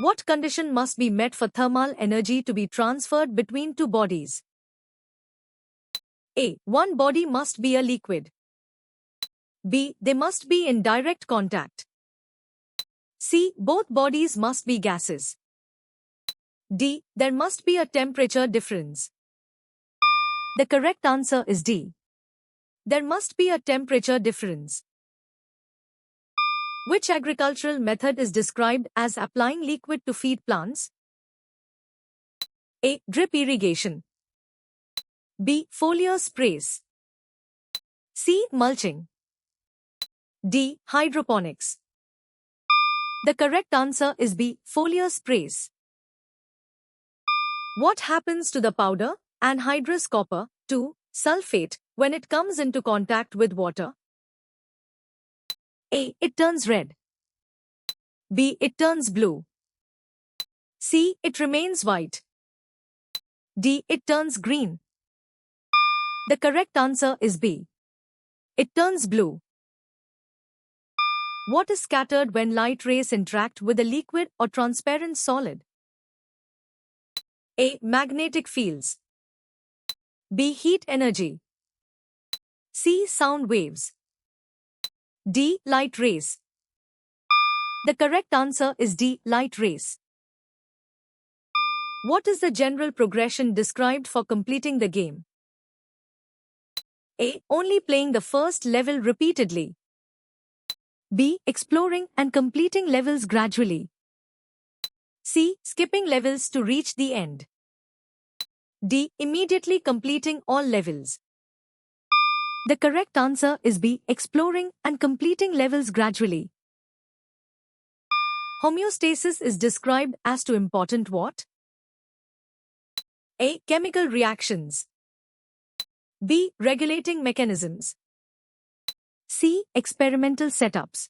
What condition must be met for thermal energy to be transferred between two bodies? A. One body must be a liquid. B. They must be in direct contact. C. Both bodies must be gases. D. There must be a temperature difference. The correct answer is D. There must be a temperature difference. Which agricultural method is described as applying liquid to feed plants? A. Drip irrigation. B. Foliar sprays. C. Mulching. D. Hydroponics. The correct answer is B. Foliar sprays. What happens to the powder, anhydrous copper, 2, sulfate, when it comes into contact with water? A. It turns red. B. It turns blue. C. It remains white. D. It turns green. The correct answer is B. It turns blue. What is scattered when light rays interact with a liquid or transparent solid? A. Magnetic fields. B. Heat energy. C. Sound waves. D. Light rays. The correct answer is D. Light rays. What is the general progression described for completing the game? A. Only playing the first level repeatedly. B. Exploring and completing levels gradually. C. Skipping levels to reach the end. D. Immediately completing all levels. The correct answer is B. Exploring and completing levels gradually. Homeostasis is described as to important what? A. Chemical reactions. B. Regulating mechanisms. C. Experimental setups.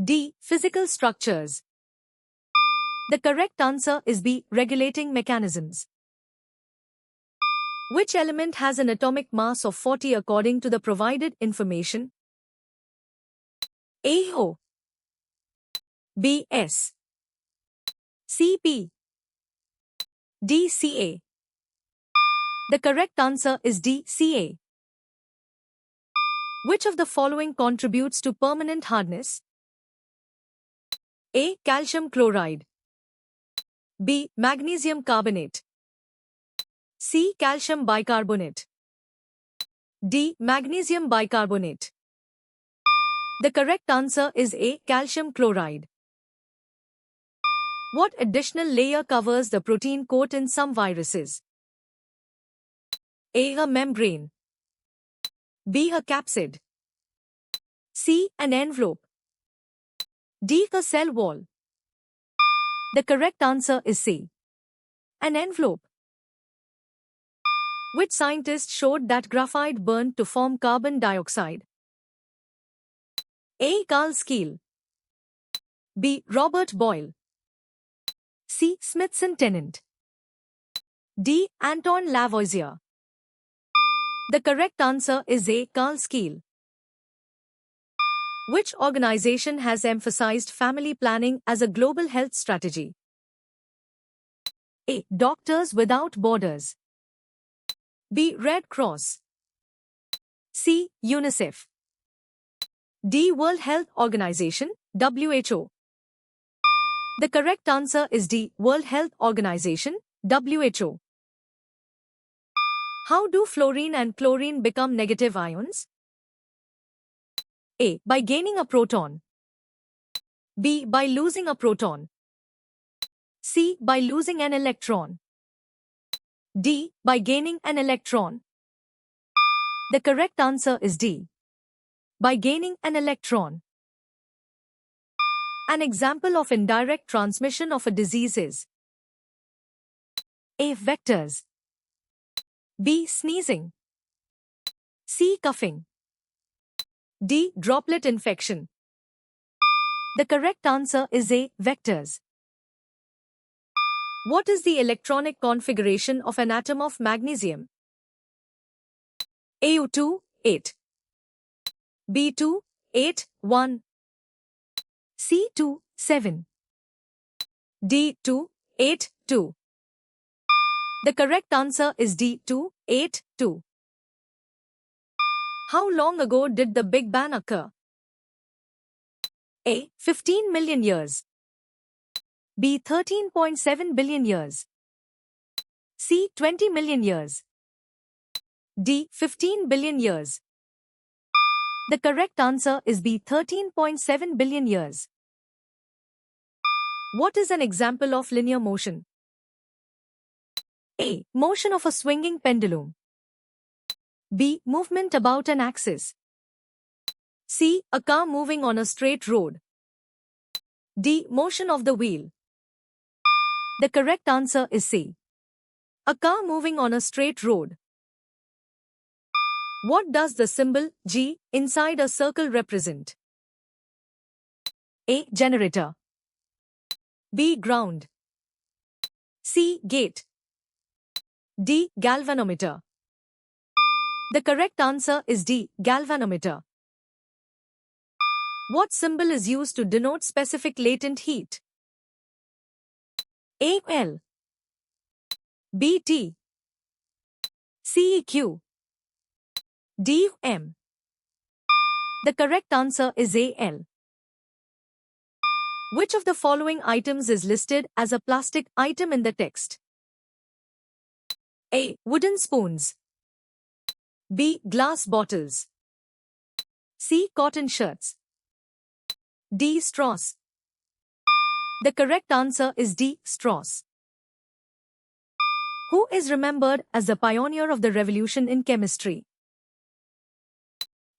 D. Physical structures. The correct answer is B. Regulating mechanisms. Which element has an atomic mass of 40 according to the provided information? A. O. B. S. C. P. D. Ca. The correct answer is D. Ca. Which of the following contributes to permanent hardness? A. Calcium chloride. B. Magnesium carbonate. C. Calcium bicarbonate. D. Magnesium bicarbonate. The correct answer is A. Calcium chloride. What additional layer covers the protein coat in some viruses? A. A membrane. B. A capsid. C. An envelope. D. A cell wall. The correct answer is C. An envelope. Which scientist showed that graphite burned to form carbon dioxide? A. Carl Skeel. B. Robert Boyle. C. Smithson-Tennant. D. Anton Lavoisier. The correct answer is A. Carl Skeel. Which organization has emphasized family planning as a global health strategy? A. Doctors Without Borders. B. Red Cross. C. UNICEF. D. World Health Organization, WHO. The correct answer is D. World Health Organization, WHO. How do fluorine and chlorine become negative ions? A. By gaining a proton. B. By losing a proton. C. By losing an electron. D. By gaining an electron. The correct answer is D. By gaining an electron. An example of indirect transmission of a disease is A. Vectors. B. Sneezing. C. Coughing. D. Droplet infection. The correct answer is A. Vectors. What is the electronic configuration of an atom of magnesium? Au2, 8. B2, 8, 1. C2, 7. D. 282. The correct answer is D. 282. How long ago did the Big Bang occur? A. 15 million years. B. 13.7 billion years. C. 20 million years. D. 15 billion years. The correct answer is B. 13.7 billion years. What is an example of linear motion? A. Motion of a swinging pendulum. B. Movement about an axis. C. A car moving on a straight road. D. Motion of the wheel. The correct answer is C. A car moving on a straight road. What does the symbol G inside a circle represent? A. Generator. B. Ground. C. Gate. D. Galvanometer. The correct answer is D. Galvanometer. What symbol is used to denote specific latent heat? A. L. B. T. C. Q. D. M. The correct answer is A. L. Which of the following items is listed as a plastic item in the text? A. Wooden spoons. B. Glass bottles. C. Cotton shirts. D. Straws. The correct answer is D. Straws. Who is remembered as the pioneer of the revolution in chemistry?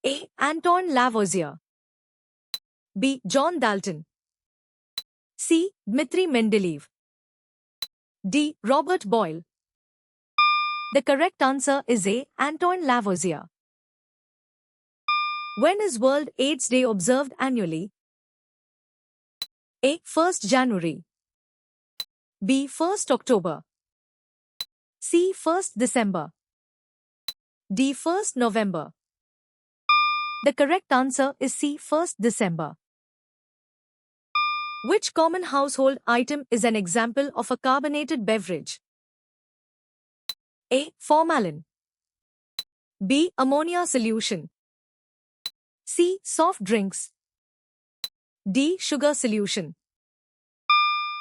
A. Anton Lavoisier. B. John Dalton. C. Dmitry Mendeleev. D. Robert Boyle. The correct answer is A. Anton Lavoisier. When is World AIDS Day observed annually? A. 1st January. B. 1st October. C. 1st December. D. 1st November. The correct answer is C. 1st December. Which common household item is an example of a carbonated beverage? A. Formalin. B. Ammonia solution. C. Soft drinks. D. Sugar solution.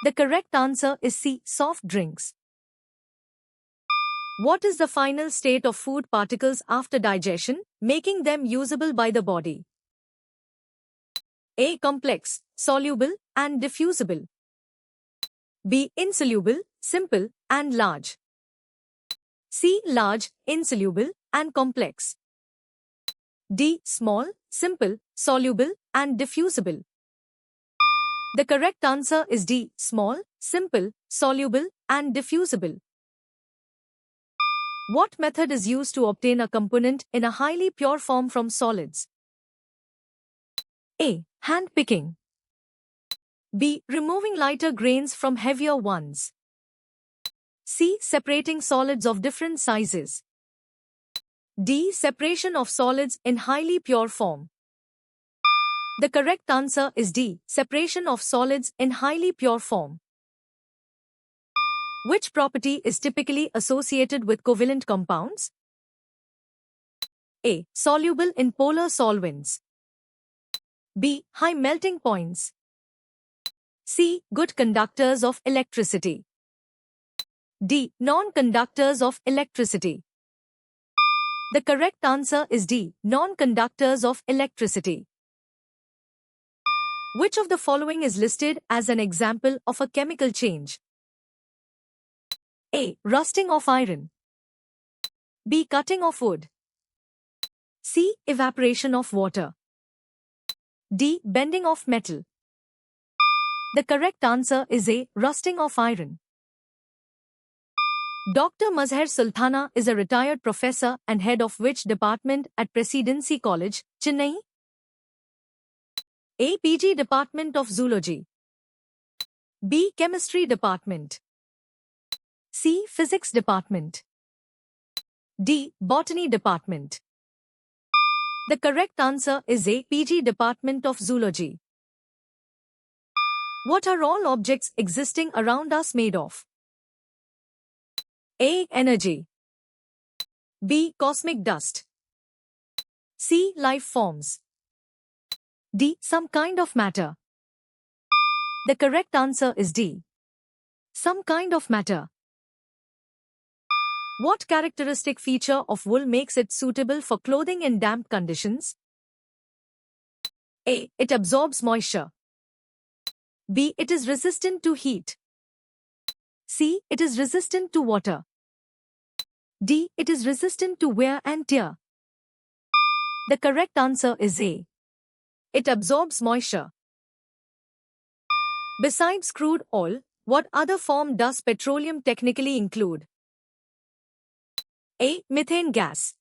The correct answer is C. Soft drinks. What is the final state of food particles after digestion, making them usable by the body? A. Complex, soluble, and diffusible. B. Insoluble, simple, and large. C. Large, insoluble, and complex. D. Small, simple, soluble, and diffusible. The correct answer is D. Small, simple, soluble, and diffusible. What method is used to obtain a component in a highly pure form from solids? A. Hand picking. B. Removing lighter grains from heavier ones. C. Separating solids of different sizes. D. Separation of solids in highly pure form. The correct answer is D. Separation of solids in highly pure form. Which property is typically associated with covalent compounds? A. Soluble in polar solvents. B. High melting points. C. Good conductors of electricity. D. Non-conductors of electricity. The correct answer is D. Non-conductors of electricity. Which of the following is listed as an example of a chemical change? A. Rusting of iron. B. Cutting of wood. C. Evaporation of water. D. Bending of metal. The correct answer is A. Rusting of iron. Dr. Mazhar Sultana is a retired professor and head of which department at Presidency College, Chennai? A. PG Department of Zoology. B. Chemistry Department. C. Physics Department. D. Botany Department. The correct answer is A. PG Department of Zoology. What are all objects existing around us made of? A. Energy. B. Cosmic dust. C. Life forms. D. Some kind of matter. The correct answer is D. Some kind of matter. What characteristic feature of wool makes it suitable for clothing in damp conditions? A. It absorbs moisture. B. It is resistant to heat. C. It is resistant to water. D. It is resistant to wear and tear. The correct answer is A. It absorbs moisture. Besides crude oil, what other form does petroleum technically include? A. Methane gas.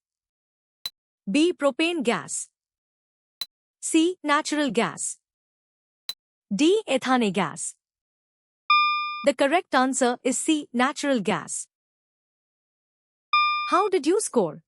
B. Propane gas. C. Natural gas. D. Ethane gas. The correct answer is C. Natural gas. How did you score?